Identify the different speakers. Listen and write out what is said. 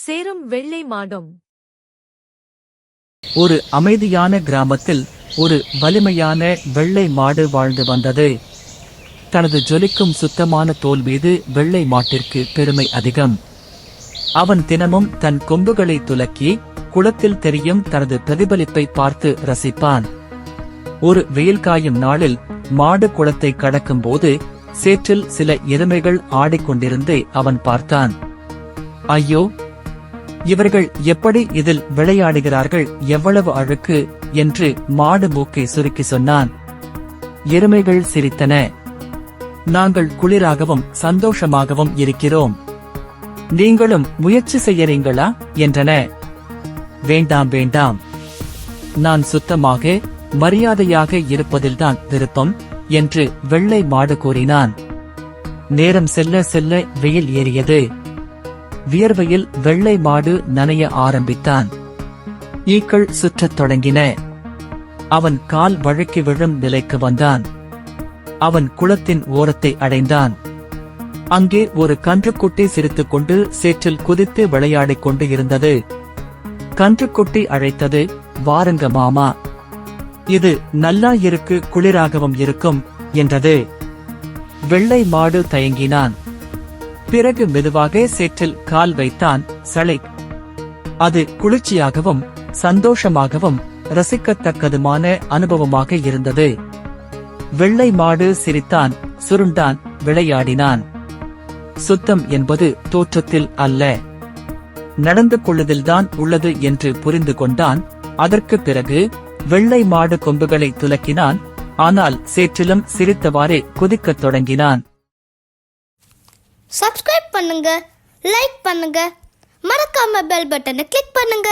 Speaker 1: சேரும் வெள்ளை மாடும்.
Speaker 2: ஒரு அமைதியான கிராமத்தில் ஒரு வலிமையான வெள்ளை மாடு வாழ்ந்து வந்தது. தனது ஜொலிக்கும் சுத்தமான தோல் மீது வெள்ளை மாட்டிற்கு பெருமை அதிகம். அவன் தினமும் தன் கொம்புகளை துலக்கி குளத்தில் தெரியும் தனது பிரதிபலிப்பை பார்த்து ரசிப்பான். ஒரு வெயில் காயும் நாளில் மாடு குளத்தை கடக்கும் போது சேற்றில் சில எருமைகள் ஆடிக்கொண்டிருந்து அவன் பார்த்தான். ஐயோ, இவர்கள் எப்படி இதில் விளையாடுகிறார்கள், எவ்வளவு அழுக்கு என்று மாடு மூக்கை சுருக்கி சொன்னான். எருமைகள் சிரித்தன. நாங்கள் குளிராகவும் சந்தோஷமாகவும் இருக்கிறோம், நீங்களும் முயற்சி செய்யறீங்களா என்றன. வேண்டாம் வேண்டாம், நான் சுத்தமாக மரியாதையாக இருப்பதில்தான் விருப்பம் என்று வெள்ளை மாடு கூறினான். நேரம் செல்ல செல்ல வெயில் ஏறியது. வியர்வையில் வெள்ளை மாடு நனைய ஆரம்பித்தான். ஈக்கள் சுற்றத் தொடங்கின. அவன் கால் வழுக்கி விழும் நிலைக்கு வந்தான். அவன் குளத்தின் ஓரத்தை அடைந்தான். அங்கே ஒரு கன்றுக்குட்டி சிரித்துக் கொண்டு சேற்றில் குதித்து விளையாடிக் கொண்டு இருந்தது. கன்றுக்குட்டி அழைத்தது, வாருங்க மாமா, இது நல்லா இருக்கு, குளிராகவும் இருக்கும் என்றது. வெள்ளை மாடு தயங்கினான். பிறகு மெதுவாக சேற்றில் கால் வைத்தான். சளை. அது குளிர்ச்சியாகவும் சந்தோஷமாகவும் ரசிக்கத்தக்கதுமான அனுபவமாக இருந்தது. வெள்ளை மாடு சிரித்தான், சுருண்டான், விளையாடினான். சுத்தம் என்பது தோற்றத்தில் அல்ல, நடந்து கொள்ளுதல்தான் உள்ளது என்று புரிந்து கொண்டான். அதற்கு பிறகு வெள்ளை மாடு கொம்புகளை துலக்கினான். ஆனால் சேற்றிலும் சிரித்தவாறே குதிக்கத் தொடங்கினான்.
Speaker 3: சப்ஸ்கிரைப் பண்ணுங்க, லைக் பண்ணுங்க, மறக்காம பெல் பட்டனை கிளிக் பண்ணுங்க.